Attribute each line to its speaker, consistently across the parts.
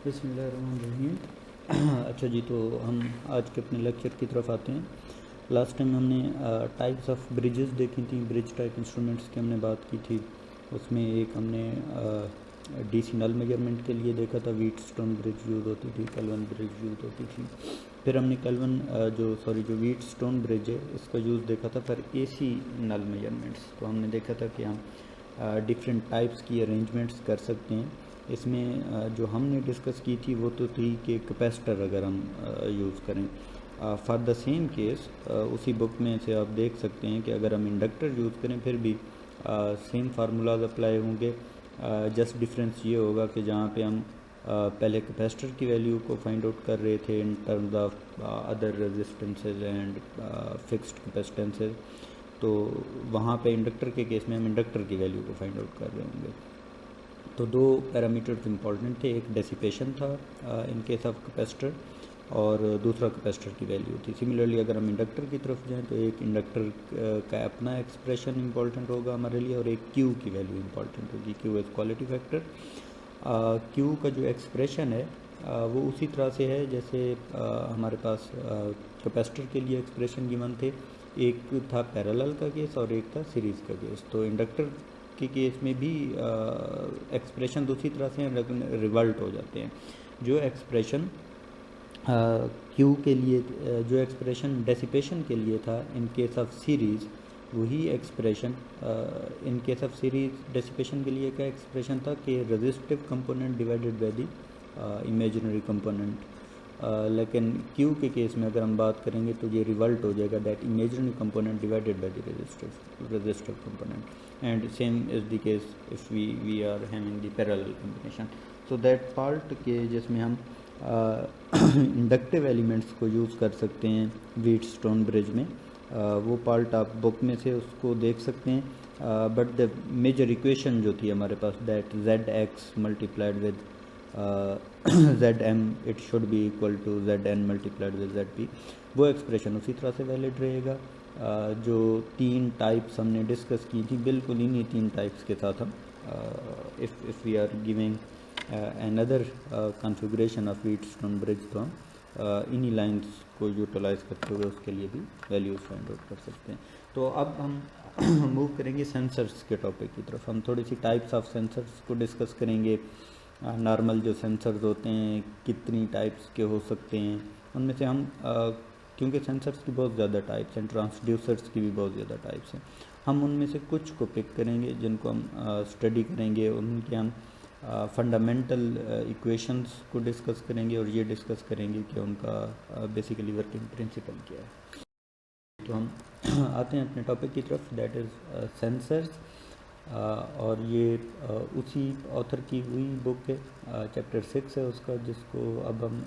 Speaker 1: बिस्मिल्लाहिर्रहमानिर्रहीम। अच्छा जी, तो हम आज के अपने लेक्चर की तरफ आते हैं। लास्ट टाइम हमने टाइप्स ऑफ ब्रिजेस देखी थी, ब्रिज टाइप इंस्ट्रूमेंट्स की हमने बात की थी। उसमें एक हमने डीसी नल मेजरमेंट के लिए देखा था, व्हीटस्टोन ब्रिज यूज़ होती थी, केल्विन ब्रिज यूज़ होती थी। फिर हमने जो व्हीटस्टोन ब्रिज है इसका यूज़ देखा था फिर एसी नल मेजरमेंट्स। तो हमने देखा था कि हम डिफरेंट टाइप्स की अरेंजमेंट्स कर सकते हैं। इसमें जो हमने डिस्कस की थी वो तो थी कि कैपेसिटर अगर हम यूज़ करें फॉर द सेम केस, उसी बुक में से आप देख सकते हैं कि अगर हम इंडक्टर यूज़ करें फिर भी सेम फार्मूलाज अप्लाई होंगे। जस्ट डिफरेंस ये होगा कि जहाँ पे हम पहले कैपेसिटर की वैल्यू को फाइंड आउट कर रहे थे in terms of other resistances and fixed capacitances, तो वहाँ पे इंडक्टर के केस में हम इंडक्टर की वैल्यू को फाइंड आउट कर रहे होंगे। तो दो पैरामीटर्स इंपॉर्टेंट थे, एक डेसिपेशन था इन केस ऑफ कैपेसिटर और दूसरा कैपेसिटर की वैल्यू थी। सिमिलरली अगर हम इंडक्टर की तरफ जाएं तो एक इंडक्टर का अपना एक्सप्रेशन इंपॉर्टेंट होगा हमारे लिए और एक क्यू की वैल्यू इंपॉर्टेंट होगी। Q is quality factor. Q का जो एक्सप्रेशन है वो उसी तरह से है जैसे हमारे पास कैपेसिटर के लिए एक्सप्रेशन गिवन थे। एक था पैरेलल का केस और एक था सीरीज़ का केस। तो इंडक्टर के केस में भी एक्सप्रेशन दूसरी तरह से रिवल्ट हो जाते हैं। जो एक्सप्रेशन क्यू के लिए जो एक्सप्रेशन डेसिपेशन के लिए था इन केस ऑफ सीरीज़, वही expression in case of series dissipation के लिए क्या एक्सप्रेशन था कि resistive component divided by the imaginary component. लेकिन क्यू के केस में अगर हम बात करेंगे तो ये रिवल्ट हो जाएगा, that imaginary component divided by the resistive component. And same is the case if we are having the parallel combination. So that part के जिसमें हम इंडक्टिव एलिमेंट्स को यूज़ कर सकते हैं व्हीटस्टोन ब्रिज में, वो पार्ट आप बुक में से उसको देख सकते हैं। बट द मेजर इक्वेशन जो थी हमारे पास, that Z X multiplied with Z M it should be equal to Z N multiplied with Z P, वो एक्सप्रेशन उसी तरह से वैलिड रहेगा। जो तीन टाइप्स हमने डिस्कस की थी बिल्कुल इन्हीं तीन टाइप्स के साथ हम if we are giving another configuration of Wheatstone bridge, तो हम इन्हीं लाइंस को यूटिलाइज करते हुए उसके लिए भी वैल्यूज़ फाइंड आउट कर सकते हैं। तो अब हम मूव करेंगे सेंसर्स के टॉपिक की तरफ। हम थोड़ी सी टाइप्स ऑफ सेंसर्स को डिस्कस करेंगे। नॉर्मल जो सेंसर्स होते हैं कितनी टाइप्स के हो सकते हैं, उनमें से हम क्योंकि सेंसर्स की बहुत ज़्यादा टाइप्स हैं, ट्रांसड्यूसर्स की भी बहुत ज़्यादा टाइप्स हैं, हम उनमें से कुछ को पिक करेंगे जिनको हम स्टडी करेंगे। उनके हम फंडामेंटल इक्वेशंस को डिस्कस करेंगे और ये डिस्कस करेंगे कि उनका बेसिकली वर्किंग प्रिंसिपल क्या है। तो हम आते हैं अपने टॉपिक की तरफ, दैट इज़ सेंसर्स। और ये उसी ऑथर की हुई बुक है, चैप्टर 6 है उसका, जिसको अब हम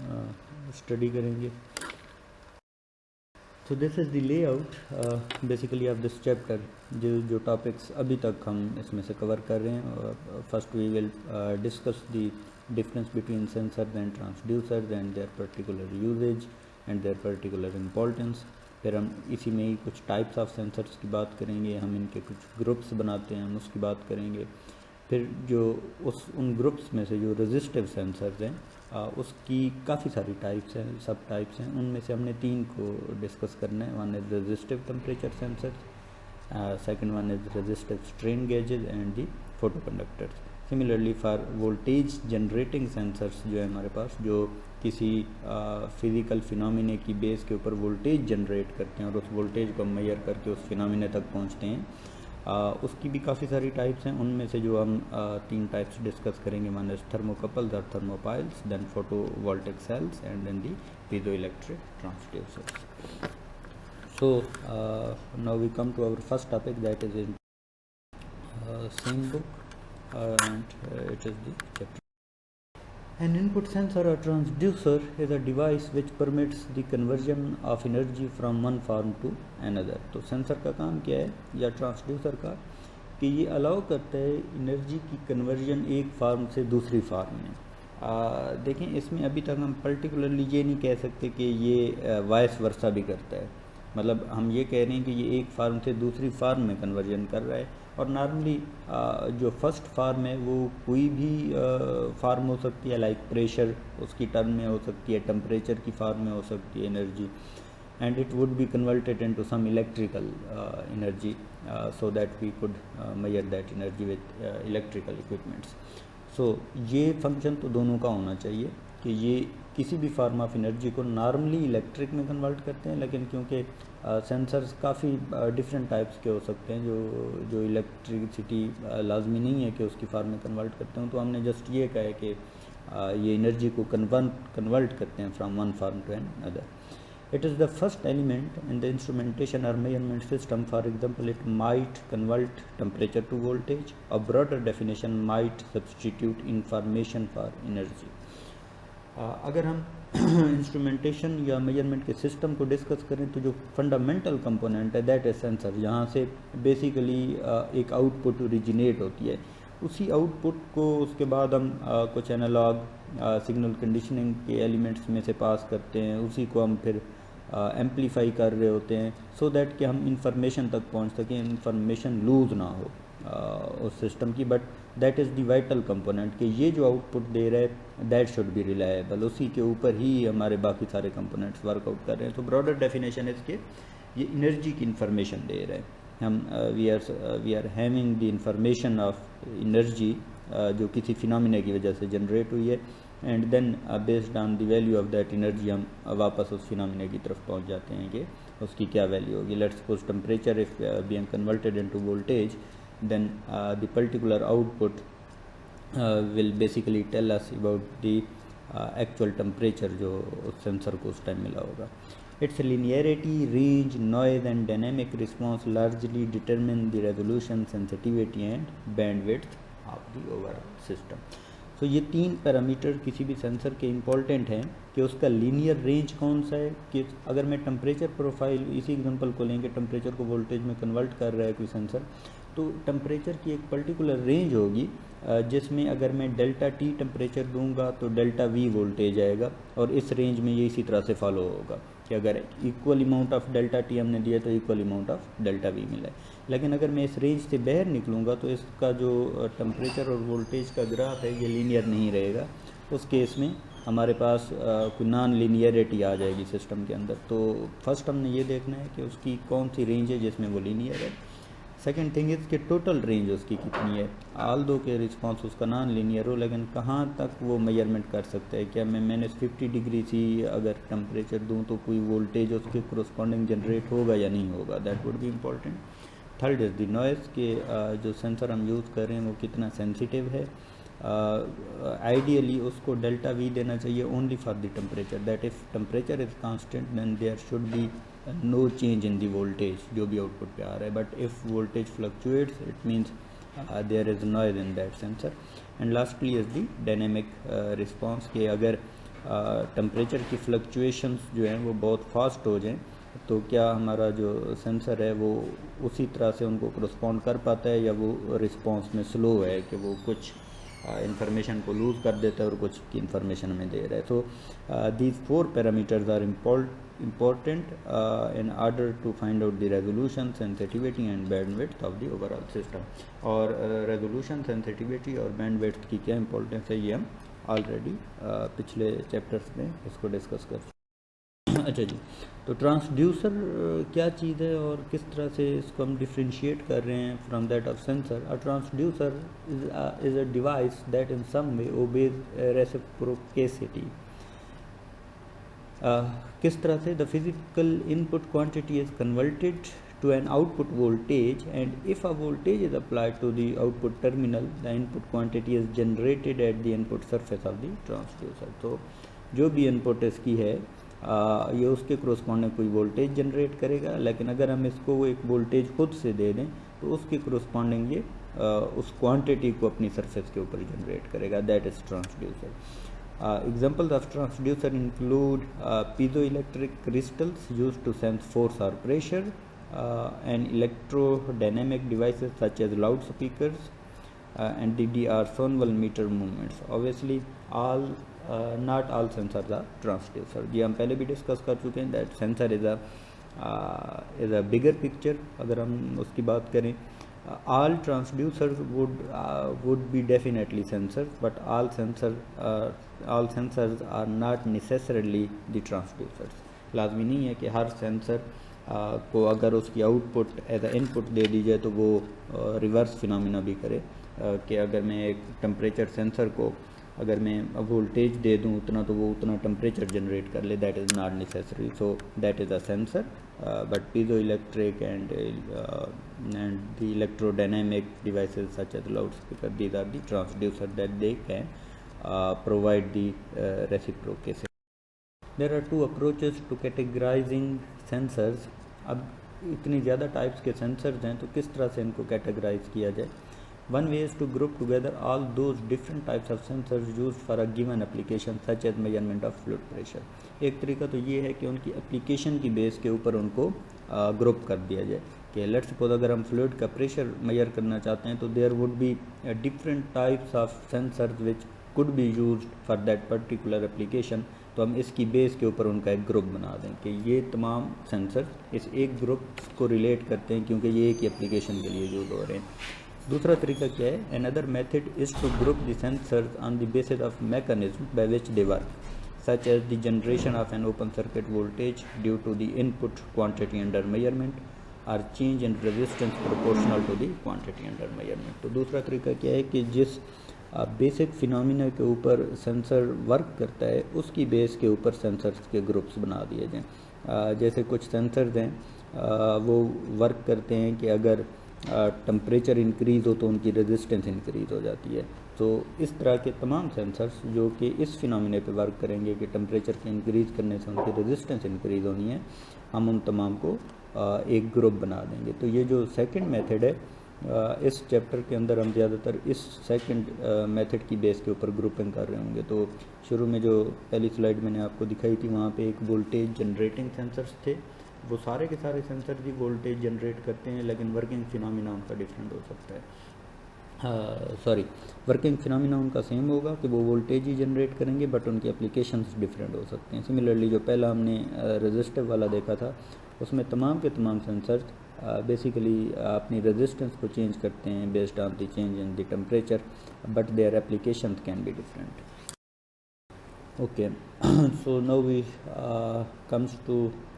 Speaker 1: स्टडी करेंगे। तो this is the layout basically of this chapter. जो टॉपिक्स अभी तक हम इसमें से कवर कर रहे हैं, first we will discuss the difference between sensors and transducers and their particular usages and their particular importance. फिर हम इसी में ही कुछ टाइप्स ऑफ सेंसर्स की बात करेंगे, हम इनके कुछ ग्रुप्स बनाते हैं हम उसकी बात करेंगे। फिर जो उन ग्रुप्स में से जो रेजिस्टिव सेंसर्स हैं उसकी काफ़ी सारी टाइप्स हैं, सब टाइप्स हैं, उनमें से हमने तीन को डिस्कस करना है। One is resistive temperature sensors, second one is resistive strain gauges and the photo conductors. Similarly for voltage generating sensors जो है हमारे पास, जो किसी फिज़िकल फिनोमिने की बेस के ऊपर वोल्टेज जनरेट करते हैं और उस वोल्टेज को मेजर करके उस फिनोमिने तक पहुंचते हैं, उसकी भी काफ़ी सारी टाइप्स हैं। उनमें से जो हम तीन टाइप्स डिस्कस करेंगे, वन इज थर्मोकपल्स और thermopiles, then photovoltaic cells and then the piezoelectric transducers. So now we come to our first topic, that is in same book and it is the chapter. An input sensor or transducer is a device which permits the conversion of energy from one form to another. तो sensor का काम क्या है या transducer का, कि ये allow करता है एनर्जी की कन्वर्जन एक फार्म से दूसरी फार्म में। देखें, इसमें अभी तक हम पर्टिकुलरली ये नहीं कह सकते कि ये वाइस वर्सा भी करता है। मतलब हम ये कह रहे हैं कि ये एक फार्म से दूसरी फार्म में कन्वर्जन कर रहा है, और नॉर्मली जो फर्स्ट फार्म है वो कोई भी फार्म हो सकती है, लाइक प्रेशर उसकी टर्म में हो सकती है, टेम्परेचर की फार्म में हो सकती है energy, and it would be converted into some electrical energy so that we could measure that energy with electrical equipments. So ये फंक्शन तो दोनों का होना चाहिए कि ये किसी भी फॉर्म ऑफ एनर्जी को नॉर्मली इलेक्ट्रिक में कन्वर्ट करते हैं, लेकिन क्योंकि सेंसर्स काफ़ी डिफरेंट टाइप्स के हो सकते हैं जो इलेक्ट्रिसिटी लाजमी नहीं है कि उसकी फॉर्म में कन्वर्ट करते हैं, तो हमने जस्ट ये कहा है कि ये एनर्जी को कन्वर्ट करते हैं from one form to another. It is the first element in the instrumentation or measurement system. For example, it might convert temperature to voltage. A broader definition might substitute information for energy. अगर हम instrumentation या measurement के system को discuss करें तो जो fundamental component है that is sensor, जहाँ से बेसिकली एक आउटपुट ओरिजिनेट होती है. उसी आउटपुट को उसके बाद हम कुछ एनालॉग सिग्नल कंडीशनिंग के एलिमेंट्स में से पास करते हैं, उसी को हम फिर एम्पलीफाई कर रहे होते हैं सो दैट कि हम इंफॉर्मेशन तक पहुंच सकें, इंफॉर्मेशन लूज ना हो उस सिस्टम की. But that is the vital component कि ये जो आउटपुट दे रहा है दैट शुड बी रिलायबल, उसी के ऊपर ही हमारे बाकी सारे कंपोनेंट्स वर्कआउट कर रहे हैं. तो ब्रॉडर डेफिनेशन इसके ये एनर्जी की इंफॉर्मेशन दे रहे हैं. हम we are having the information of energy जो किसी फिनोमिना की वजह से जनरेट हुई है, and then based on the value of that energy हम वापस उस फिनोमिना की तरफ पहुंच जाते हैं कि उसकी क्या वैल्यू होगी. Let's suppose temperature if being converted into voltage, then the particular output will basically tell us about the actual temperature जो उस सेंसर को उस टाइम मिला होगा. Its linearity, range, noise and dynamic response largely determine the resolution, sensitivity and bandwidth of the overall system. So ये तीन parameter किसी भी सेंसर के इम्पोर्टेंट हैं कि उसका लीनियर रेंज कौन सा है, कि अगर मैं टेम्परेचर प्रोफाइल इसी एग्जांपल को लेंगे, टेम्परेचर को वोल्टेज में कन्वर्ट कर रहा है कोई सेंसर, तो टेम्परेचर की एक पर्टिकुलर रेंज होगी जिसमें अगर मैं डेल्टा टी टेम्परेचर दूंगा तो डेल्टा वी वोल्टेज आएगा, और इस रेंज में ये इसी तरह से फॉलो होगा कि अगर equal amount of delta T हमने दिया तो equal amount of delta we मिला है. लेकिन अगर मैं इस रेंज से बाहर निकलूँगा तो इसका जो टेम्परेचर और वोल्टेज का ग्राफ है ये लीनियर नहीं रहेगा. उस केस में हमारे पास कोई नॉन लीनियरिटी आ जाएगी सिस्टम के अंदर. तो फर्स्ट हमने ये देखना है कि उसकी कौन सी रेंज है जिसमें वो लीनियर है. सेकेंड थिंग इज़ कि टोटल रेंज उसकी कितनी है, आल दो के रिस्पॉन्स उसका नॉन लीनियर हो, लेकिन कहाँ तक वो मेजरमेंट कर सकता है. क्या मैं -50 डिग्री से अगर टेम्परेचर दूँ तो कोई वोल्टेज उसके कोरस्पॉन्डिंग जनरेट होगा या नहीं होगा, that would be important. Third is the noise के जो सेंसर हम यूज़ कर रहे हैं वो कितना सेंसिटिव है. आइडियली उसको डेल्टा वी देना चाहिए only for the temperature, that if temperature is constant then there should be no change in the voltage जो भी आउटपुट पे आ रहा है. But if voltage fluctuates it means there is noise in that sensor. And lastly is the dynamic response के अगर temperature की fluctuations जो हैं वो बहुत फास्ट हो जाएं तो क्या हमारा जो सेंसर है वो उसी तरह से उनको करस्पॉन्ड कर पाता है, या वो रिस्पॉन्स में स्लो है कि वो कुछ इंफॉर्मेशन को लूज़ कर देता है और कुछ की इंफॉर्मेशन हमें दे रहा है. So these 4 parameters are important in order to find out the resolution, sensitivity and bandwidth of the overall system. और resolution, sensitivity और bandwidth की क्या इंपॉर्टेंस है ये हम ऑलरेडी पिछले चैप्टर्स में इसको डिस्कस कर चुके. अच्छा जी, तो ट्रांसड्यूसर क्या चीज़ है और किस तरह से इसको हम डिफ्रेंशिएट कर रहे हैं from that of sensor. A transducer is a device that in some way obeys reciprocity. किस तरह से the physical input quantity is converted to an output voltage, and if a voltage is applied to the output terminal the input quantity is generated at the input surface of the transducer. तो जो भी input इसकी है ये उसके corresponding कोई voltage generate करेगा, लेकिन अगर हम इसको एक वोल्टेज खुद से दे दें तो उसके कोरस्पॉन्डिंग ये उस क्वांटिटी को अपनी सरफेस के ऊपर जनरेट करेगा, that is transducer. Examples of transducer include piezoelectric crystals used to sense force or pressure, and electrodynamic devices such as loudspeakers, and DD or Sonwell meter movements. Obviously, not all sensors are transducer. जी हम पहले भी discuss कर चुके हैं that sensor is a bigger picture. अगर हम उसकी बात करें all transducers would be definitely sensors, but all sensors are not necessarily the transducers. लाजमी नहीं है कि हर सेंसर को अगर उसकी आउटपुट एज अ इनपुट दे दी जाए तो वो रिवर्स फिनोमिना भी करे, कि अगर मैं एक टेम्परेचर सेंसर को अगर मैं वोल्टेज दे दूं उतना तो वो उतना टेम्परेचर जनरेट कर ले, that is not necessary. So that is a sensor. But piezoelectric and the electrodynamic devices such as loudspeaker, these are the transducer that they can provide the reciprocity. There are two approaches to categorizing sensors. अब इतनी ज़्यादा types के sensors हैं तो किस तरह से इनको कैटेगराइज किया जाए. One way is to group together all those different types of sensors used for a given application such as measurement of fluid pressure. एक तरीका तो ये है कि उनकी एप्लीकेशन की बेस के ऊपर उनको ग्रुप कर दिया जाए कि लेट्स सपोज अगर हम फ्लूइड का प्रेशर मेजर करना चाहते हैं तो there would be different types of sensors which could be used for that particular application. तो हम इसकी बेस के ऊपर उनका एक ग्रुप बना दें कि ये तमाम सेंसर्स इस एक ग्रुप को रिलेट करते हैं क्योंकि ये एक ही एप्लीकेशन के लिए यूज़ हो रहे हैं. दूसरा तरीका क्या है, another method is to group the sensors on the basis of mechanism by which they work, such as the generation of an open circuit voltage due to the input quantity under measurement or change in resistance proportional to the quantity under measurement. तो दूसरा तरीका क्या है कि जिस basic phenomena के ऊपर sensor work करता है उसकी बेस के ऊपर सेंसर्स के ग्रुप्स बना दिए जाएँ. जैसे कुछ सेंसर्स हैं वो वर्क करते हैं कि अगर टेम्परेचर इंक्रीज़ हो तो उनकी रेजिस्टेंस इंक्रीज़ हो जाती है. तो इस तरह के तमाम सेंसर्स जो कि इस फिनोमिने पे वर्क करेंगे कि टेम्परेचर के इंक्रीज़ करने से उनकी रेजिस्टेंस इंक्रीज़ होनी है, हम उन तमाम को एक ग्रुप बना देंगे. तो ये जो सेकंड मेथड है इस चैप्टर के अंदर हम ज़्यादातर इस सेकंड मेथड की बेस के ऊपर ग्रुपिंग कर रहे होंगे. तो शुरू में जो पहली स्लाइड मैंने आपको दिखाई थी वहाँ पे एक वोल्टेज जनरेटिंग सेंसर्स थे. वो सारे के सारे सेंसर भी वोल्टेज जनरेट करते हैं लेकिन वर्किंग फिनोमिना उनका डिफरेंट हो सकता है. वर्किंग फिनोमिना उनका सेम होगा कि वो वोल्टेज ही जनरेट करेंगे बट उनके एप्लीकेशंस डिफरेंट हो सकते हैं. सिमिलरली जो पहला हमने रेजिस्टिव वाला देखा था उसमें तमाम के तमाम सेंसर्स बेसिकली अपनी रेजिस्टेंस को चेंज करते हैं based on the change in the temperature but their applications can be different. Okay, so now we comes to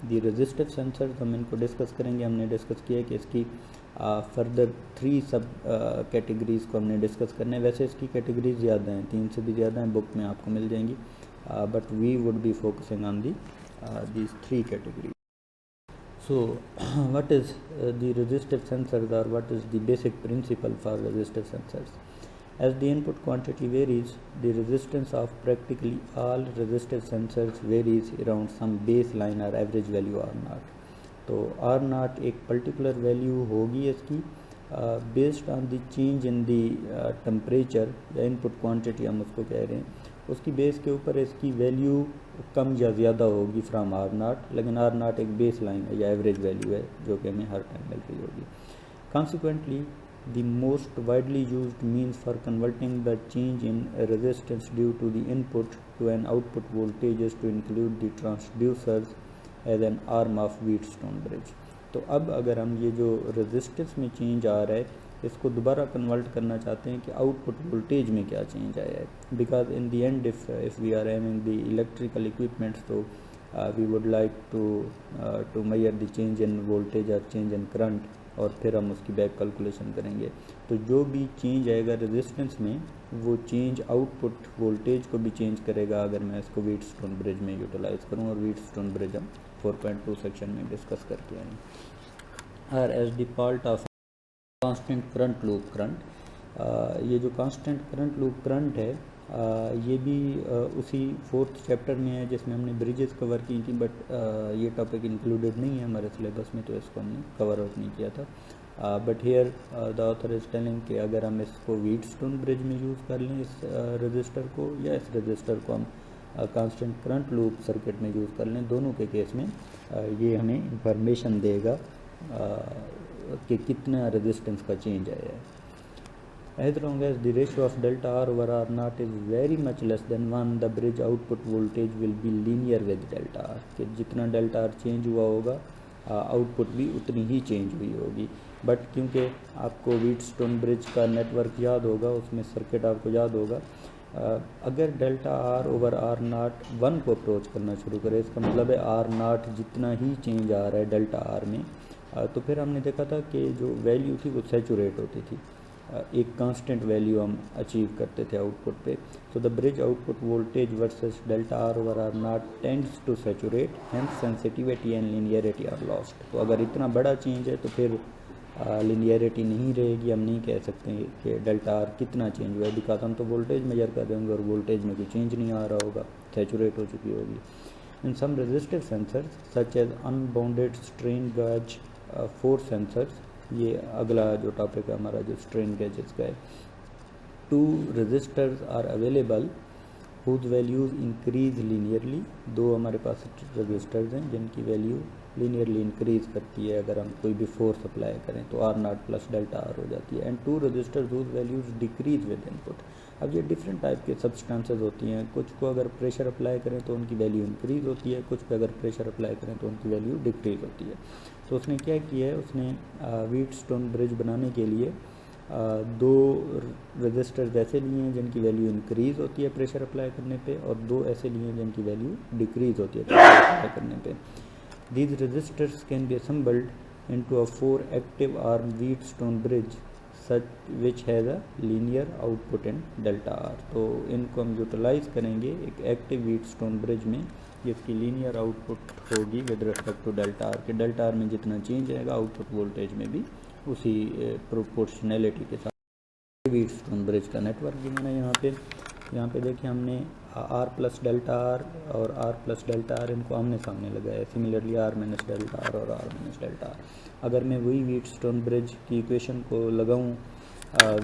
Speaker 1: the resistive sensor. हम इनको डिस्कस करेंगे. हमने डिस्कस किया कि इसकी फर्दर 3 सब कैटेगरीज को हमने डिस्कस करना है. वैसे इसकी कैटेगरीज ज़्यादा हैं, 3 से भी ज़्यादा हैं, बुक में आपको मिल जाएंगी, but we would be focusing on these 3 categories. So what is the resistive sensors, or what is the basic principle for resistive sensors? As the input quantity varies, the resistance of practically all resistive sensors varies around some baseline or average value R0. तो R0 एक particular value होगी इसकी based on the change in the temperature या input quantity हम उसको कह रहे हैं, उसकी बेस के ऊपर इसकी वैल्यू कम या ज़्यादा होगी फ्राम R0. लेकिन R0 एक बेस लाइन है या एवरेज वैल्यू है जो कि हमें हर टाइम मिल रही होगी. Consequently, the most widely used means for converting the change in resistance due to the input to an output voltage is to include the transducers as an arm of Wheatstone bridge. तो अब अगर हम ये जो resistance में change आ रहा है इसको दोबारा कन्वर्ट करना चाहते हैं कि आउटपुट वोल्टेज में क्या चेंज आया है, because in the end if we are having the electrical equipments तो we would like to measure the change in voltage और चेंज इन करंट और फिर हम उसकी बैक कैलकुलेशन करेंगे. तो जो भी चेंज आएगा रेजिस्टेंस में वो चेंज आउटपुट वोल्टेज को भी चेंज करेगा अगर मैं इसको व्हीटस्टोन ब्रिज में यूटिलाइज़ करूँ, और व्हीटस्टोन ब्रिज हम 4.2 सेक्शन में डिस्कस करके आएंगे. और as the part of constant current loop current, ये जो कांस्टेंट करंट लूप करंट है ये भी उसी 4th चैप्टर में है जिसमें हमने ब्रिजेस कवर की थी, बट ये टॉपिक इंक्लूडेड नहीं है हमारे सिलेबस में तो इसको हमने कवर आउट नहीं किया था. But here the author is telling कि अगर हम इसको व्हीटस्टोन ब्रिज में यूज़ कर लें इस रजिस्टर को या इस रजिस्टर को हम कांस्टेंट करंट लूप सर्किट में यूज़ कर लें, दोनों के केस में ये हमें इंफॉर्मेशन देगा कि कितना रेजिस्टेंस का चेंज आया है. As long as the ratio of delta R over R0 is very much less than 1, the bridge output voltage will be linear with delta R. कि जितना delta R चेंज हुआ होगा आउटपुट भी उतनी ही change हुई होगी। बट क्योंकि आपको व्हीटस्टोन ब्रिज का नेटवर्क याद होगा, उसमें सर्किट आपको याद होगा, अगर डेल्टा आर ओवर आर नाट 1 को अप्रोच करना शुरू करे, इसका मतलब है आर नाट जितना ही चेंज आ रहा है डेल्टा आर में, तो फिर हमने देखा था कि जो वैल्यू थी वो सैचुरेट होती थी, एक कांस्टेंट वैल्यू हम अचीव करते थे आउटपुट पे। So the bridge output voltage versus delta R over R naught tends to saturate, hence sensitivity and linearity are lost. तो अगर इतना बड़ा चेंज है तो फिर लिनियरिटी नहीं रहेगी, हम नहीं कह सकते कि डेल्टा आर कितना चेंज हुआ है, बिकॉज हम तो वोल्टेज मेजर कर रहे होंगे और वोल्टेज में कोई चेंज नहीं आ रहा होगा, सैचुरेट हो चुकी होगी। In some resistive sensors such as unbounded strain gauge force sensors, ये अगला जो टॉपिक है हमारा जो स्ट्रेन गेजेस का है, 2 resistors are available whose values increase linearly. 2 हमारे पास रेजिस्टर्स हैं जिनकी वैल्यू लीनियरली इंक्रीज करती है, अगर हम कोई भी फोर्स अप्लाई करें तो R naught plus delta R हो जाती है। And 2 resistors whose values decrease with input. अब ये डिफरेंट टाइप के सब्सटेंसेज होती हैं, कुछ को अगर प्रेशर अप्लाई करें तो उनकी वैल्यू इंक्रीज होती है, कुछ पे अगर प्रेशर अप्लाई करें तो उनकी वैल्यू डिक्रीज होती है। तो उसने क्या किया है, उसने व्हीटस्टोन ब्रिज बनाने के लिए 2 रजिस्टर्स ऐसे लिए हैं जिनकी वैल्यू इंक्रीज़ होती है प्रेशर अप्लाई करने पे, और 2 ऐसे लिए हैं जिनकी वैल्यू डिक्रीज़ होती है प्रेशर अप्लाई करने पे। These resistors can be assembled into a 4 active arm Wheatstone bridge such which has a linear output in delta R. तो इनको हम यूटिलाइज़ करेंगे एक एक्टिव व्हीटस्टोन ब्रिज में, जिसकी लीनियर आउटपुट होगी with respect to delta R, कि delta R में जितना चेंज आएगा आउटपुट वोल्टेज में भी उसी प्रोपोर्शनैलिटी के साथ व्हीटस्टोन ब्रिज का नेटवर्क भी मैंने यहाँ पे देखिए हमने आर प्लस डेल्टा आर और आर प्लस डेल्टा आर इनको आमने सामने लगाया है, similarly R minus delta R और आर माइनस डेल्टा आर। अगर मैं वही व्हीटस्टोन ब्रिज की इक्वेशन को लगाऊँ,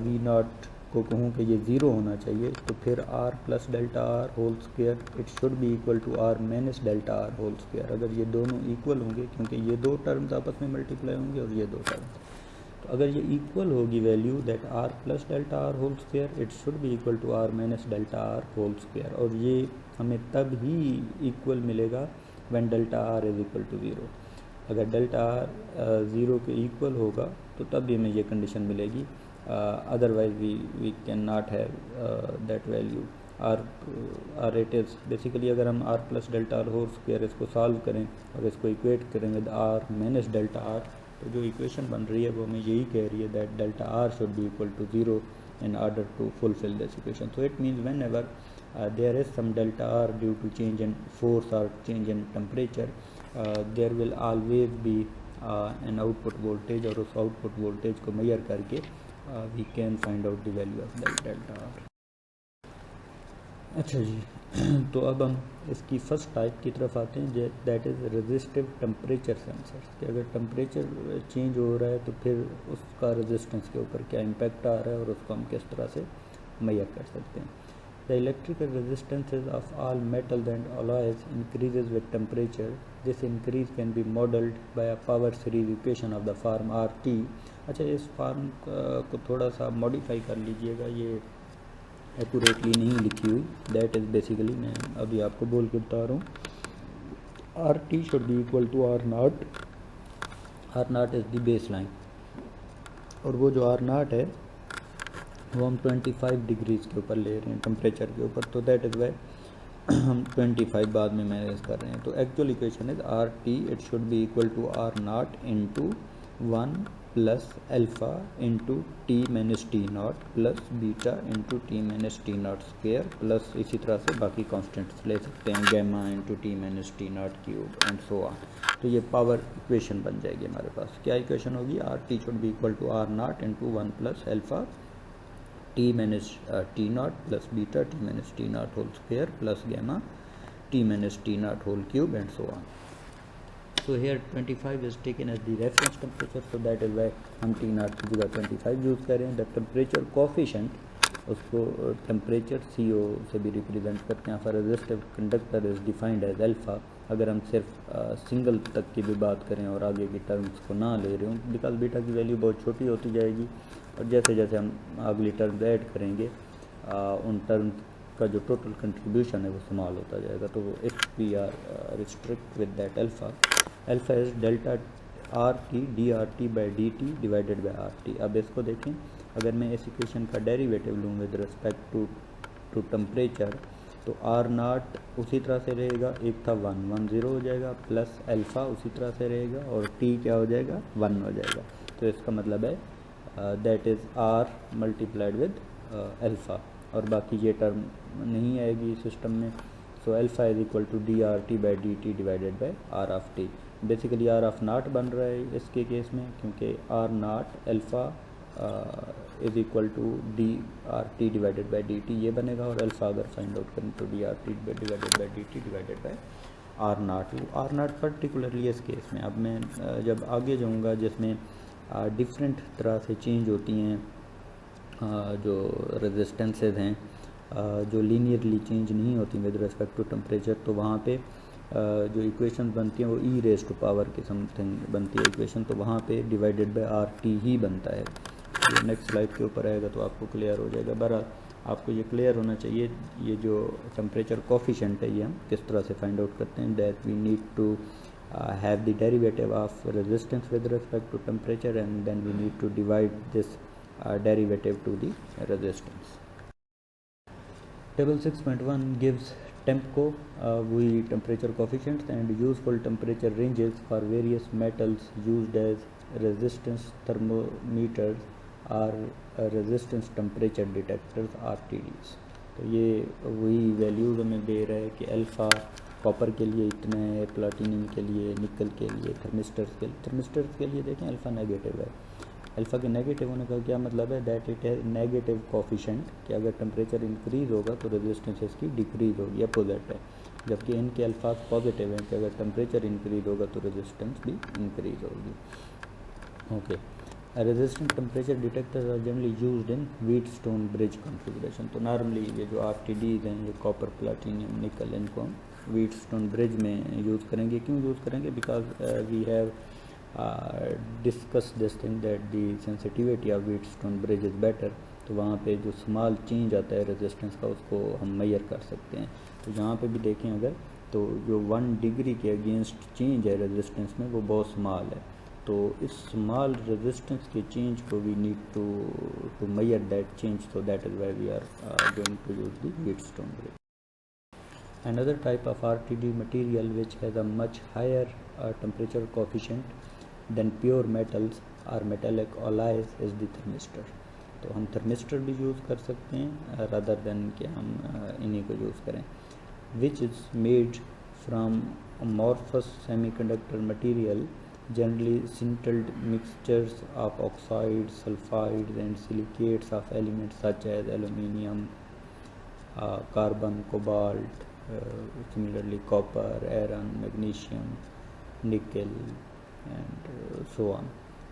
Speaker 1: वी नॉट को कहूँ कि ये 0 होना चाहिए, तो फिर R plus delta R whole square it should be equal to R minus delta R whole square. अगर ये दोनों इक्वल होंगे, क्योंकि ये 2 टर्म्स आपस में मल्टीप्लाई होंगे और ये 2 टर्म्स, तो अगर ये इक्वल होगी value that R plus delta R whole square it should be equal to R minus delta R whole square, और ये हमें तब ही इक्वल मिलेगा when delta R is equal to 0। अगर डेल्टा आर 0 के इक्वल होगा तो तब भी हमें ये कंडीशन मिलेगी, otherwise we can not have that value. Or it is basically, अगर हम R plus delta R whole square इसको सॉल्व करें और इसको इक्वेट करें with R minus delta R, तो जो इक्वेशन बन रही है वो हमें यही कह रही है that delta R should be equal to 0 in order to fulfill this equation. So it means whenever there is some delta r due to change in force or change in temperature, there will always be an output voltage, और उस output voltage को measure करके we can find out the value of delta r. अच्छा जी, तो अब हम इसकी first type की तरफ आते हैं, that is resistive temperature sensor, कि अगर टेम्परेचर चेंज हो रहा है तो फिर उसका रेजिस्टेंस के ऊपर क्या इम्पैक्ट आ रहा है और उसको हम किस तरह से मेजर कर सकते हैं। The electrical resistances of all metals and alloys increases with temperature, this increase can be modelled by a power series equation of the form R T. अच्छा, इस फॉर्म को थोड़ा सा मॉडिफाई कर लीजिएगा, ये एक्यूरेटली नहीं लिखी हुई, दैट इज़ बेसिकली मैं अभी आपको बोल के बता रहा हूँ। R T should be equal to R naught is the baseline, और वो जो आर नॉट है वो हम 25 डिग्रीज़ के ऊपर ले रहे हैं टेम्परेचर के ऊपर, तो दैट इज़ वाई हम 25 बाद में मैनेज कर रहे हैं। तो actual equation is R T it should be equal to R naught into 1 plus alpha into T minus T naught plus beta into T minus T naught square, plus इसी तरह से बाकी कॉन्स्टेंट्स ले सकते हैं, gamma into T minus T naught cube and so on. तो ये power equation बन जाएगी हमारे पास। क्या इक्वेशन होगी, R T should be equal to R naught into 1 plus alpha T minus T naught plus beta T minus T naught whole square plus gamma T minus T naught whole cube and so on. So here 25 is taken as the reference temperature, so that is why हम T naught की जगह 25 use कर रहे हैं। The temperature coefficient उसको temperature CO से भी represent करते हैं। For resistive conductor is defined as alpha. अगर हम सिर्फ सिंगल तक की भी बात करें और आगे की टर्म्स को ना ले रहे हों, बिकॉज बीटा की वैल्यू बहुत छोटी होती जाएगी, और जैसे जैसे हम अगली टर्म्स ऐड करेंगे उन टर्म्स का जो टोटल कंट्रीब्यूशन है वो स्मॉल होता जाएगा। तो if we are restrict with that alpha, alpha is delta R T D R T by D T divided by R T. अब इसको देखें, अगर मैं इस इक्वेशन का डेरिवेटिव लूँ विद रिस्पेक्ट टू टेम्परेचर, तो आर नाट उसी तरह से रहेगा, एक था 1 0 हो जाएगा, प्लस अल्फ़ा उसी तरह से रहेगा, और टी क्या हो जाएगा, 1 हो जाएगा। तो इसका मतलब है that is R multiplied with alpha, और बाकी ये टर्म नहीं आएगी सिस्टम में। So alpha is equal to D R T by D T divided by R of T. Basically R of naught बन रहा है इसके केस में, क्योंकि R naught alpha is equal to D R T divided by D T ये बनेगा, और alpha अगर फाइंड आउट करें तो D R T divided by D T divided by R naught. R naught particularly इस case में, अब मैं जब आगे जाऊँगा जिसमें डिफरेंट तरह से चेंज होती हैं जो रेजिस्टेंसेज हैं, जो लीनियरली चेंज नहीं होती विद रिस्पेक्ट टू टेम्परेचर, तो वहाँ पे जो इक्वेशन बनती हैं वो ई रेज टू पावर की समथिंग बनती है इक्वेशन, तो वहाँ पे डिवाइडेड बाय आर टी ही बनता है। ये नेक्स्ट स्लाइड के ऊपर आएगा तो आपको क्लियर हो जाएगा। बहरहाल आपको ये क्लियर होना चाहिए, ये जो टेम्परेचर कोफिशिएंट है ये हम किस तरह से फाइंड आउट करते हैं, that we need to have the derivative of resistance with respect to temperature, and then we need to divide this derivative to the resistance. Table 6.1 gives TEMPCO, we temperature coefficients and useful temperature ranges for various metals used as resistance thermometers or resistance temperature detectors RTDs। तो ये वही values हमें दे रहा है कि alpha copper के लिए इतना है, प्लाटिनियम के लिए, निकल के लिए, थर्मिस्टर्स के लिए देखें अल्फ़ा नेगेटिव है। अल्फ़ा के नेगेटिव होने का क्या मतलब है, दैट इट है नेगेटिव कोफिशिएंट, कि अगर टेम्परेचर इंक्रीज़ होगा तो रेजिस्टेंस इसकी डिक्रीज़ होगी, अपोजिट है। जबकि इनके अल्फाज पॉजिटिव हैं कि अगर टेम्परेचर इंक्रीज़ होगा तो रेजिस्टेंस भी इंक्रीज़ होगी। Okay, resistant temperature detectors are generally used in Wheatstone bridge configuration. तो नॉर्मली ये जो RTDs हैं, ये कॉपर, प्लाटिनियम, निकल, इनको हम व्हीटस्टोन ब्रिज में यूज़ करेंगे। क्यों यूज़ करेंगे, because we have discuss this thing that the sensitivity of Wheatstone bridge is better. तो वहाँ पे जो स्मॉल चेंज आता है रेजिस्टेंस का, उसको हम मेजर कर सकते हैं। तो यहाँ पे भी देखें अगर, तो जो 1 डिग्री के अगेंस्ट चेंज है रेजिस्टेंस में, वो बहुत स्मॉल है। तो इस स्मॉल रेजिस्टेंस के चेंज को we need to measure that change, so that is why we are going to use the Wheatstone bridge. Another type of RTD material which has a much higher temperature coefficient than pure metals or metallic alloys is the thermistor। तो हम thermistor भी use कर सकते हैं rather than कि हम इन्हीं को यूज़ करें, which is made from amorphous semiconductor material, generally sintelled mixtures of oxides, sulfides and silicates of elements such as aluminium, carbon, cobalt, similarly copper, iron, magnesium, nickel and so on,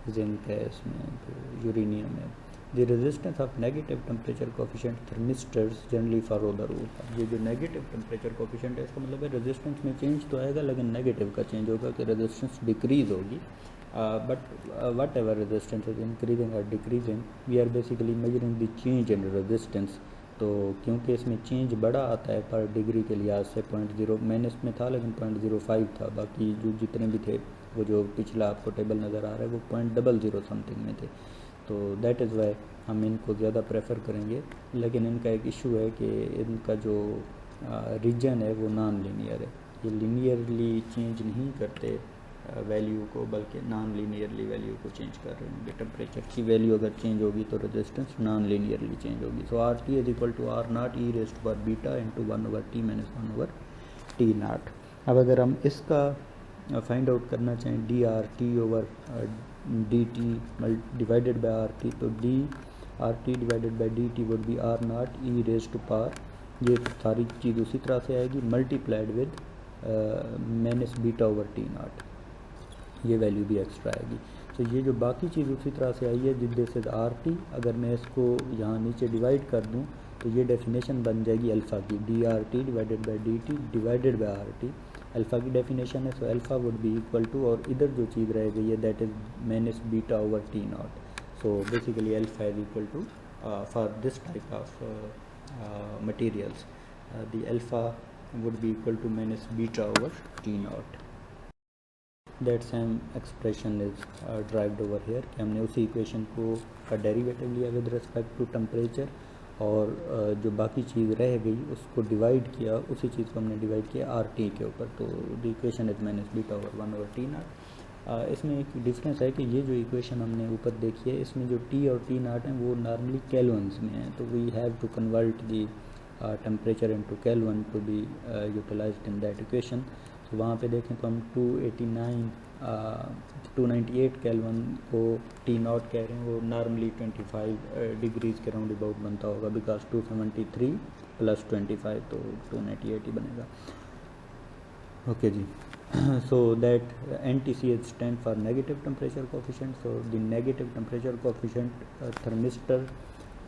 Speaker 1: zinc है इसमें, uranium है। The resistance of negative temperature coefficient thermistors generally follow the rule। ये जो negative temperature coefficient है, इसका मतलब है resistance में चेंज तो आएगा लेकिन नेगेटिव का चेंज होगा, कि रेजिस्टेंस डिक्रीज होगी। But whatever resistance is increasing और decreasing, we are basically measuring the change in resistance. तो क्योंकि इसमें चेंज बड़ा आता है पर डिग्री के लिहाज से, 0.0 माइनस में था लेकिन 0.05 था, बाकी जो जितने भी थे, वो जो पिछला आपको टेबल नज़र आ रहा है वो 0.00 समथिंग में थे। तो दैट इज़ वाई हम इनको ज़्यादा प्रेफर करेंगे। लेकिन इनका एक इशू है कि इनका जो रीजन है वो नॉन लीनियर है, ये लीनियरली चेंज नहीं करते वैल्यू को, बल्कि नॉन लीनियरली वैल्यू को चेंज कर रहे होंगे। टेम्परेचर की वैल्यू अगर चेंज होगी तो रेजिस्टेंस नॉन लीनियरली चेंज होगी। So R T is equal to R naught E raise to power beta into 1/t minus 1/t naught. अब अगर हम इसका फाइंड आउट करना चाहें D R T over D T divided by R T, तो D R T divided by D T would be R naught E raise to power, ये सारी चीज़ उसी तरह से आएगी, multiplied with minus beta over T not, ये value भी एक्स्ट्रा आएगी। तो ये जो बाकी चीज़ उसी तरह से आई है, दिस इज आर टी। अगर मैं इसको यहाँ नीचे डिवाइड कर दूँ तो ये डेफिनेशन बन जाएगी अल्फ़ा की, D R T divided by D T divided by R T, alpha की डेफिनेशन है। So alpha would be equal to, और इधर जो चीज़ रह गई है that is minus beta over T naught. So basically alpha is equal to for this type of materials the alpha would be equal to minus beta over T naught। That same expression is derived over here कि हमने उसी equation को का derivative लिया with respect to temperature और जो बाकी चीज़ रह गई उसको डिवाइड किया, उसी चीज़ को हमने डिवाइड किया आर टी के ऊपर। तो the equation is minus beta over 1/T0। इसमें एक डिफरेंस है कि ये जो इक्वेशन हमने ऊपर देखी है इसमें जो T और T0 हैं वो नॉर्मली केल्विन्स में है, तो we have to convert the temperature into kelvin to be utilized in that equation. तो वहाँ पे देखें तो हम 298 केल्विन को T0 कह रहे हैं, वो नॉर्मली 25 डिग्रीज़ के राउंड अबाउट बनता होगा, बिकॉज 273 + 25 तो 298 ही बनेगा। ओके जी। So that NTCH stand for negative temperature coefficient. So the negative temperature coefficient thermistor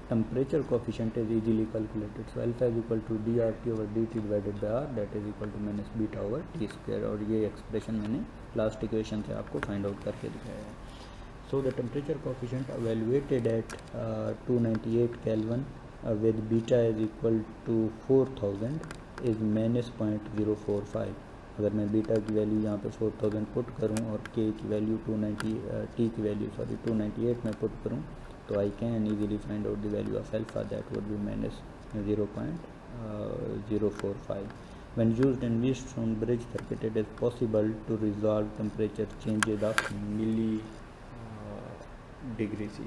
Speaker 1: temperature coefficient is easily calculated. So alpha is equal to dRT over dt divided by R, that is equal to minus beta over t square। और ये expression मैंने last equation से आपको find out करके दिखाया है। So the temperature coefficient evaluated at 298 Kelvin with beta is equal to 4000 is minus 0.045। अगर मैं बीटा की वैल्यू यहाँ पे 4000 पुट करूँ और के की वैल्यू 298 में पुट करूँ तो I can easily find out the value of alpha, that would be minus 0.045। When used in Wheatstone bridge circuit, it is possible to resolve temperature changes of milli degree C।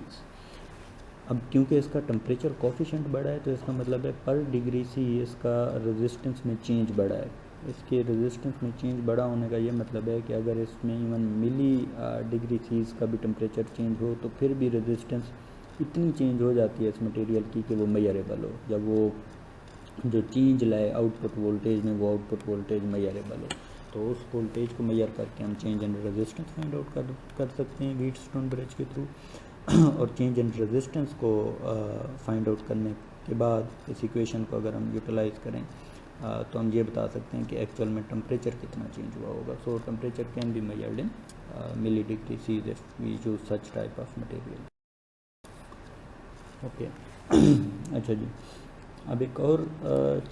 Speaker 1: अब क्योंकि इसका temperature coefficient बढ़ा है तो इसका मतलब है पर डिग्री सी इसका रेजिस्टेंस में चेंज बढ़ा है। इसके रेजिस्टेंस में चेंज बढ़ा होने का ये मतलब है कि अगर इसमें इवन मिली डिग्री सीज का भी टेम्परेचर चेंज हो तो फिर भी रेजिस्टेंस इतनी चेंज हो जाती है इस मटेरियल की कि वो मेजरेबल हो। जब वो जो चेंज लाए आउटपुट वोल्टेज में वो आउटपुट वोल्टेज मेजरेबल हो, तो उस वोल्टेज को मेजर करके हम change in resistance find out कर सकते हैं व्हीटस्टोन ब्रिज के थ्रू। और चेंज इन रेजिस्टेंस को फाइंड आउट करने के बाद इस इक्वेशन को अगर हम यूटिलाइज़ करें तो हम ये बता सकते हैं कि एक्चुअल में टेम्परेचर कितना चेंज हुआ होगा। So temperature can be measured in milli degree C if we use such type of material. Okay. अच्छा जी, अब एक और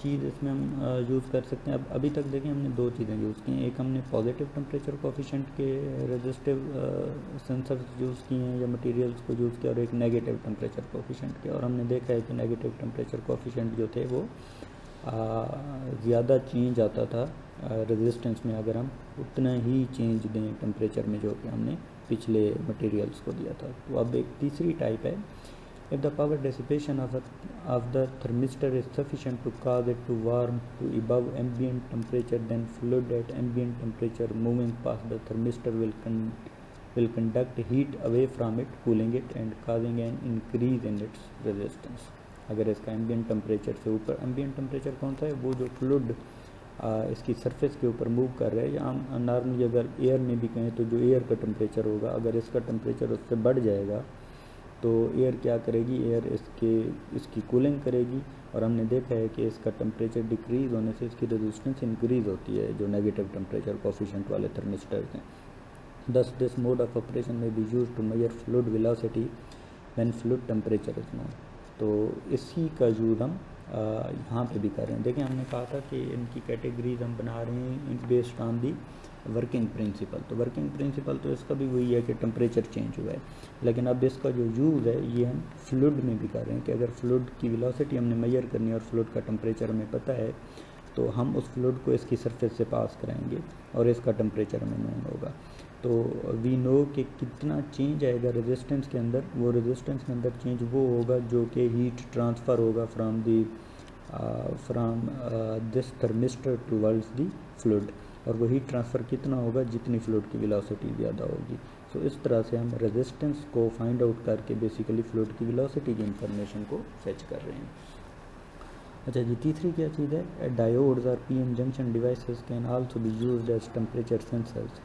Speaker 1: चीज़ इसमें हम यूज़ कर सकते हैं। अब अभी तक देखें हमने दो चीज़ें यूज़ की हैं, एक हमने पॉजिटिव टेम्परेचर कोफिशिएंट के रेजिस्टिव सेंसर्स यूज़ किए हैं या मटेरियल्स को यूज़ किया, और एक नेगेटिव टेम्परेचर कोफिशिएंट के। और हमने देखा है कि नेगेटिव टेम्परेचर कोफिशिएंट जो थे वो ज़्यादा चेंज आता था रेजिस्टेंस में अगर हम उतना ही चेंज दें टेम्परेचर में जो कि हमने पिछले मटेरियल्स को दिया था। तो अब एक तीसरी टाइप है, if the power dissipation of the thermistor is sufficient to cause it to warm to above ambient temperature, then fluid at ambient temperature moving past the thermistor will conduct heat away from it, cooling it and causing an increase in its resistance। अगर इसका ambient temperature से ऊपर, ambient temperature कौन सा है, वो जो fluid इसकी सरफेस के ऊपर मूव कर रहा है, या नॉर्मली अगर एयर में भी कहें तो जो एयर का टेम्परेचर होगा अगर इसका टेम्परेचर उससे बढ़ जाएगा तो एयर क्या करेगी, एयर इसकी कूलिंग करेगी। और हमने देखा है कि इसका टेम्परेचर डिक्रीज़ होने से इसकी रेजिस्टेंस इंक्रीज़ होती है जो नेगेटिव टेम्परेचर कोफिशिएंट वाले थर्मिस्टर्स हैं। Thus this mode of operation may be used to measure fluid velocity when fluid temperature is known। तो इसी का यूज़ हम यहाँ पे भी कर रहे हैं। देखिए हमने कहा था कि इनकी कैटेगरीज हम बना रहे हैं based on the working principle. तो वर्किंग प्रिंसिपल तो इसका भी वही है कि टेम्परेचर चेंज हुआ है, लेकिन अब इसका जो यूज़ है ये हम फ्लूइड में भी कर रहे हैं कि अगर फ्लूइड की वेलोसिटी हमने मेजर करनी है और फ्लूइड का टेम्परेचर हमें पता है तो हम उस फ्लूइड को इसकी सरफेस से पास कराएंगे और इसका टेम्परेचर हमें नोन होगा। तो वी नो कि कितना चेंज आएगा रेजिस्टेंस के अंदर, वो रेजिस्टेंस के अंदर चेंज वो होगा जो कि हीट ट्रांसफ़र होगा from this thermistor towards the fluid, और वो हीट ट्रांसफ़र कितना होगा जितनी फ्लूइड की वेलोसिटी ज़्यादा होगी। सो इस तरह से हम रेजिस्टेंस को फाइंड आउट करके बेसिकली फ्लूइड की वेलोसिटी की इंफॉर्मेशन को फेच कर रहे हैं। अच्छा जी, तीसरी क्या चीज़ है, डायोड्स और PN junction devices can also be used as temperature sensors.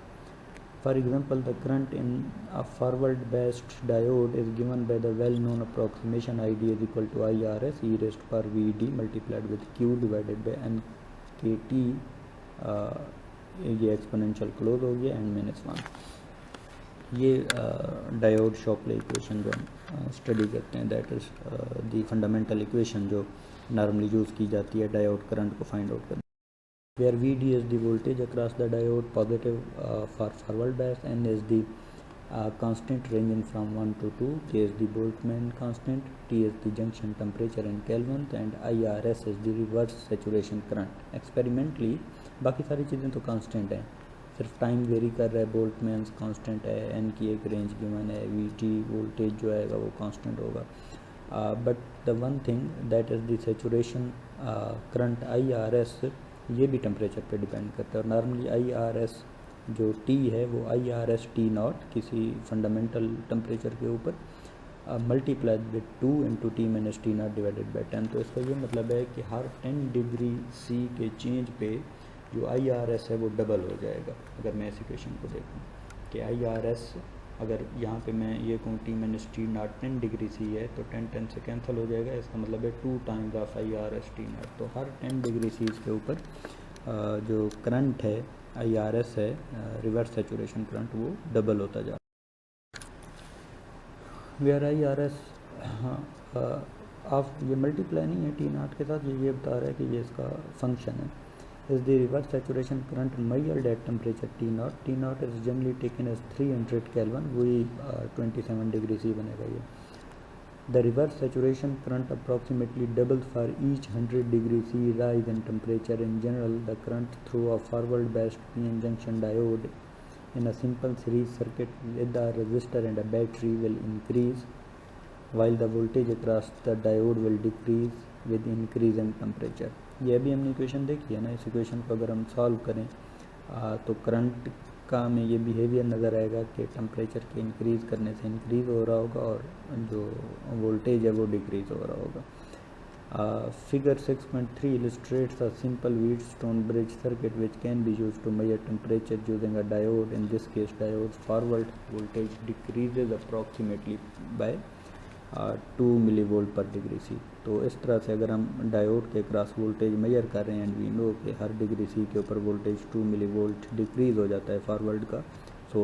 Speaker 1: For example, the current in a forward biased diode is given by the well-known approximation ID is equal to IRS e raised to power VD multiplied with Q divided by NKT। ये exponential close हो गया n-1। ये diode शॉपले equation जो हम study करते हैं, that is the fundamental equation जो normally use की जाती है डायोड करंट को फाइंड आउट करने। where VD is the voltage across the diode, positive for forward bias, N is the constant ranging from 1 to 2, K is the Boltzmann constant, T is the junction temperature in Kelvin, and IRS is the reverse saturation current. Experimentally बाकी सारी चीज़ें तो constant हैं, सिर्फ time very कर रहा है, Boltzmann constant है, एन की एक रेंज गिवन है, वीटी वोल्टेज जो आएगा वो कांस्टेंट होगा, but the one thing that is the saturation current IRS ये भी टेम्परेचर पे डिपेंड करता है। और नॉर्मली IRS जो T है वो IRS T नॉट किसी फंडामेंटल टेम्परेचर के ऊपर multiplied with 2 into T minus T not divided by 10। तो इसका ये मतलब है कि हर 10 डिग्री C के चेंज पे जो IRS है वो डबल हो जाएगा। अगर मैं इस इक्वेशन को देखूँ कि IRS अगर यहाँ पे मैं ये कहूँ T minus T not 10 degree C है तो 10 से कैंसिल हो जाएगा, इसका मतलब है 2 times of IRS T not. तो हर 10 डिग्री C के ऊपर जो करंट है IRS है रिवर्स सैचुरेशन करंट वो डबल होता जा रहा है। वेयर IRS आप ये मल्टीप्लाई नहीं है T नॉट के साथ, ये बता रहा है कि ये इसका फंक्शन है। is the reverse saturation current measured at temperature T naught. T naught is generally taken as 300 Kelvin, वही 27 डिग्री C बनेगा ये। The reverse saturation current approximately doubles for each 100 degree C rise in temperature. In general, the current through a forward biased PN junction diode in a simple series circuit with a resistor and a battery will increase, while the voltage across the diode will decrease with increase in temperature. ये भी हमने equation देखी है ना, इस equation को अगर हम सॉल्व करें तो करंट का हमें ये बिहेवियर नज़र आएगा कि टेम्परेचर के इंक्रीज़ करने से इंक्रीज़ हो रहा होगा और जो वोल्टेज है वो डिक्रीज़ हो रहा होगा। Figure 6.3 illustrates a simple Wheatstone bridge circuit which can be used to measure temperature using a diode. In this case, diode forward voltage decreases approximately by 2 millivolt पर डिग्री C। तो इस तरह से अगर हम डायोड के क्रॉस वोल्टेज मेजर कर रहे हैं एंड वी नो कि हर डिग्री C के ऊपर वोल्टेज 2 मिलीवोल्ट डिक्रीज़ हो जाता है फॉरवर्ड का, सो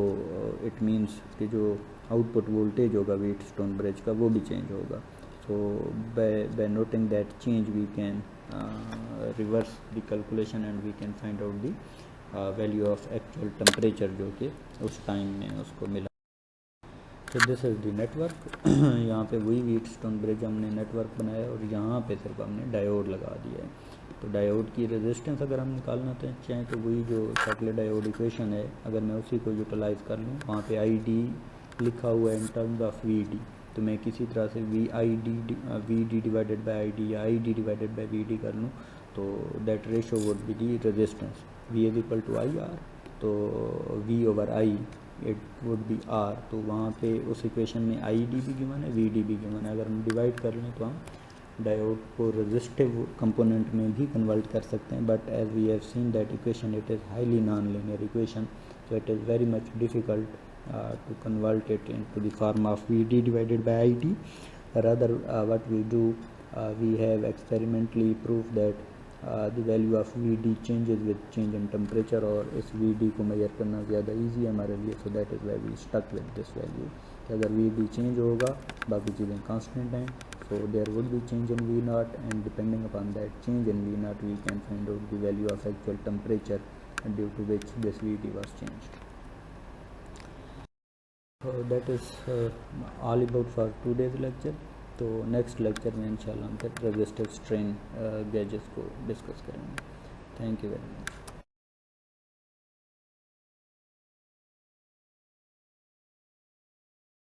Speaker 1: इट मींस कि जो आउटपुट वोल्टेज होगा व्हीटस्टोन ब्रिज का वो भी चेंज होगा। So by noting that change we can reverse the calculation and we can find out the value of actual temperature जो कि उस टाइम में उसको मिला। तो दिस इज़ दी नेटवर्क। यहाँ पे वही व्हीटस्टोन ब्रिज हमने नेटवर्क बनाया और यहाँ पे सिर्फ हमने डायोड लगा दिया है। तो डायोड की रेजिस्टेंस अगर हम निकालना चाहें तो वही जो साइक्लिक डायोड इक्वेशन है अगर मैं उसी को यूटिलाइज़ कर लूँ, वहाँ पे ID लिखा हुआ है इन टर्म्स ऑफ VD, तो मैं किसी तरह से VD डिवाइडेड बाई ID या ID डिवाइडेड बाई VD कर लूँ तो that ratio would be the resistance. V is equal to IR, तो V over I it would be R। तो वहाँ पे उस इक्वेशन में ID भी गिवन है, VD भी गिवन है। अगर हम डिवाइड कर लें तो हम डायोड को रेजिस्टिव कंपोनेंट में भी कन्वर्ट कर सकते हैं, but as we have seen that equation it is highly non linear equation, so it is very much difficult to convert it into the form of VD divided by ID. Rather, what we do, we have experimentally proved that the value of VD changes with change in temperature, और इस VD को major करना ज़्यादा easy है हमारे लिए, so that is why we stuck with this value। कि अगर VD चेंज होगा बाकी चीज़ें कांस्टेंट हैं, so there would be change in V naught, and depending upon that change in V naught we can find out the value of actual temperature due to which this VD was changed. So that is all about for today's lecture। तो next lecture में इंशाल्लाह हम फिर resistive strain gauges को discuss करेंगे। Thank you very much.